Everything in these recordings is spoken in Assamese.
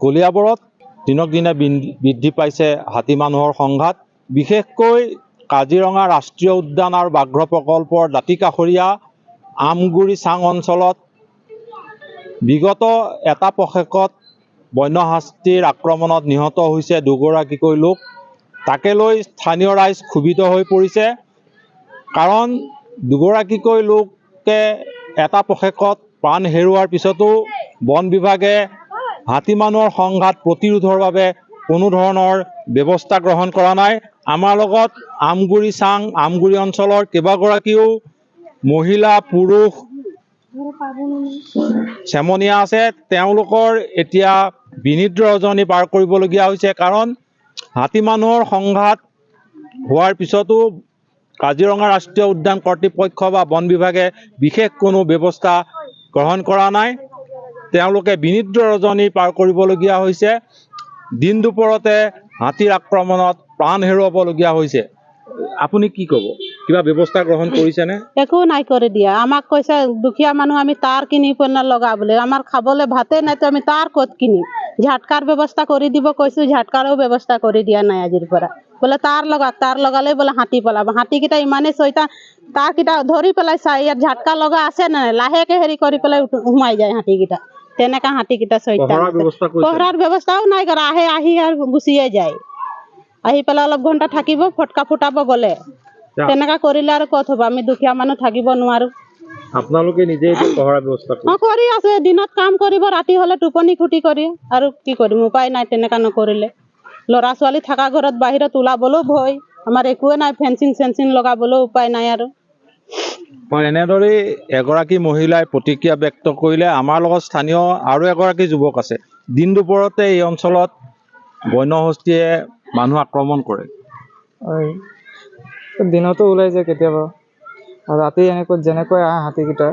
কলিয়াবৰত দিনক দিনে বৃদ্ধি পাইছে হাতী মানুহৰ সংঘাত। বিশেষকৈ কাজিৰঙা ৰাষ্ট্ৰীয় উদ্যান আৰু ব্যাঘ্ৰ প্ৰকল্পৰ দাঁতিকাষৰীয়া আমগুৰি চাং অঞ্চলত বিগত এটা পষেকত বন্য হাতীৰ আক্ৰমণত নিহত হৈছে দুগৰাকীকৈ লোক। তাকে লৈ স্থানীয় ৰাইজ ক্ষোভিত হৈ পৰিছে, কাৰণ দুগৰাকীকৈ লোকে এটা পষেকত প্ৰাণ হেৰুওৱাৰ পিছতো বন বিভাগে হাতী মানুহৰ সংঘাত প্ৰতিৰোধৰ বাবে কোনো ধৰণৰ ব্যৱস্থা গ্ৰহণ কৰা নাই। আমাৰ লগত আমগুৰি চাং আমগুৰি অঞ্চলৰ কেইবাগৰাকীও মহিলা পুৰুষ চেমনীয়া আছে। তেওঁলোকৰ এতিয়া বিনিদ্ৰ ৰজনী পাৰ কৰিবলগীয়া হৈছে, কাৰণ হাতী মানুহৰ সংঘাত হোৱাৰ পিছতো কাজিৰঙা ৰাষ্ট্ৰীয় উদ্যান কৰ্তৃপক্ষ বা বন বিভাগে বিশেষ কোনো ব্যৱস্থা গ্ৰহণ কৰা নাই। তেওঁলোকে বিনিদ্ৰ ৰজনী পাৰ কৰিবলগীয়া হৈছে। দিন দুপৰতে হাতীৰ আক্ৰমণত প্ৰাণ হেৰুৱাবলগীয়া হৈছে। আপুনি কি ক'ব, কিবা ব্যৱস্থা গ্ৰহণ কৰিছেনে? একো নাই কৰি দিয়া। আমাক কৈছে দুখীয়া মানুহ আমি তাৰ কিনি পনা লগা বোলে, আমাৰ খাবলৈ ভাতে নাই, তো আমি তাৰ ক'ত কিনিম? ঝাটকাৰ ব্যৱস্থা কৰি দিব কৈছো, ঝাটকাৰো ব্যৱস্থা কৰি দিয়া নাই আজিৰ পৰা। বোলে তাৰ লগালে বোলে হাতী পলাব। হাতীকেইটা ইমানেই চৈতান, তাৰকেইটা ধৰি পেলাই চাই ইয়াত ঝাটকা লগা আছে নাই, লাহেকে হেৰি কৰি পেলাই সোমাই যায় হাতীকেইটা। তেনেকা হাতীকেইটা চৈতান। পহৰাৰ ব্যৱস্থাও নাই কৰা, আহি আৰু গুচিয়ে যায়। আহি পেলাই অলপ ঘণ্টা থাকিব, ফটকা ফুটাব গ'লে। তেনেকা কৰিলে আৰু ক'ত হ'ব? আমি দুখীয়া মানুহ থাকিব নোৱাৰো। আপোনালোকে নিজে পহৰা ব্যৱস্থা কৰি আছে, দিনত কাম কৰিব, ৰাতি হলে টোপনি ক্ষতি কৰি। আৰু কি কৰিম, উপায় নাই তেনেকা নকৰিলে। ল'ৰা ছোৱালী থকা ঘৰত বাহিৰত ওলাবলৈও ভয়, আমাৰ একোৱে নাই, ফেঞ্চিং চেঞ্চিং লগাবলৈও উপায় নাই। আৰু এনেদৰেই এগৰাকী মহিলাই প্ৰতিক্ৰিয়া ব্যক্ত কৰিলে। আমাৰ লগত স্থানীয় আৰু এগৰাকী যুৱক আছে। দিন দুপৰতে এই অঞ্চলত বন্যহস্তীয়ে মানুহ আক্ৰমণ কৰে। দিনতো ওলাই যায় কেতিয়াবা, আৰু ৰাতি এনেকৈ যেনেকৈ আহে হাতীকেইটা,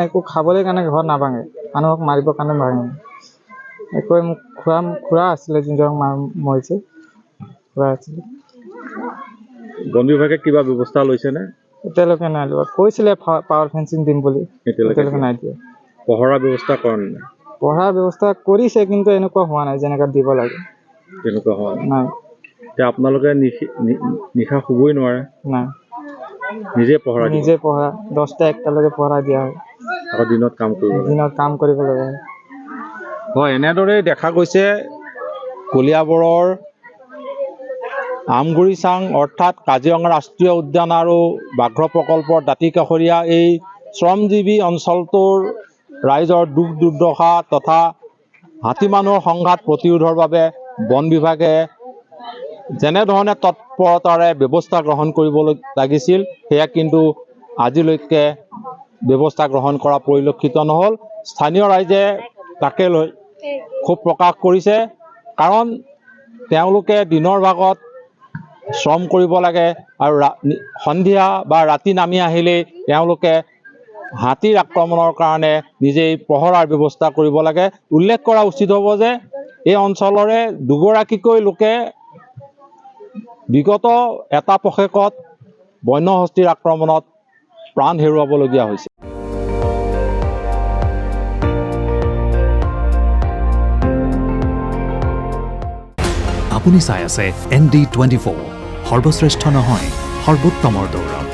একো খাবলৈ কাৰণে ঘৰত নাভাঙে, মানুহক মাৰিবৰ কাৰণে ভাঙে। একোৱে মোক খুৰা আছিলে, যোনজন মৰিছে খুৰা আছিলে। বন বিভাগে কিবা ব্যৱস্থা লৈছেনে? এতিয়ালৈকে নাই লোৱা। কৈছিলে পাৱাৰ ফেঞ্চিং দিম বুলি, এতিয়ালৈকে নাই দিয়া। পহৰা ব্যৱস্থা কৰা নাই? পঢ়াৰ ব্যৱস্থা কৰিছে, কিন্তু এনেকুৱা হোৱা নাই যেনেকৈ দিব লাগে। তেনেকুৱা হোৱা নাই। এতিয়া আপোনালোকে নিশা শুবই নোৱাৰে? নাই, নিজে পহৰা 10টা 1টালৈকে পহৰা দিয়া হয়। আকৌ দিনত কাম কৰিব লগা হয়। এনেদৰেই দেখা গৈছে কলিয়াবৰৰ আমগুৰি চাং অৰ্থাৎ কাজিৰঙা ৰাষ্ট্ৰীয় উদ্যান আৰু ব্যাঘ্ৰ প্ৰকল্পৰ দাঁতিকাষৰীয়া এই শ্ৰমজীৱী অঞ্চলটোৰ ৰাইজৰ দুখ দুৰ্দশা তথা হাতী মানুহৰ সংঘাত প্ৰতিৰোধৰ বাবে বন বিভাগে যেনেধৰণে তৎপৰতাৰে ব্যৱস্থা গ্ৰহণ কৰিবলৈ লাগিছিল, সেয়া কিন্তু আজিলৈকে ব্যৱস্থা গ্ৰহণ কৰা পৰিলক্ষিত নহ'ল। স্থানীয় ৰাইজে তাকে লৈ ক্ষোভ প্ৰকাশ কৰিছে, কাৰণ তেওঁলোকে দিনৰ ভাগত শ্ৰম কৰিব লাগে, আৰু সন্ধিয়া বা ৰাতি নামি আহিলেই তেওঁলোকে হাতীৰ আক্ৰমণৰ কাৰণে নিজেই পহৰাৰ ব্যৱস্থা কৰিব লাগে। উল্লেখ কৰা উচিত হ'ব যে এই অঞ্চলৰে দুগৰাকীকৈ লোকে বিগত এটা পষেকত বন্যহস্তীৰ আক্ৰমণত প্ৰাণ হেৰুৱাবলগীয়া হৈছে। আপুনি চাই আছে ND24, সৰ্বশ্ৰেষ্ঠ নহয়, সৰ্বোত্তমৰ দৌৰ।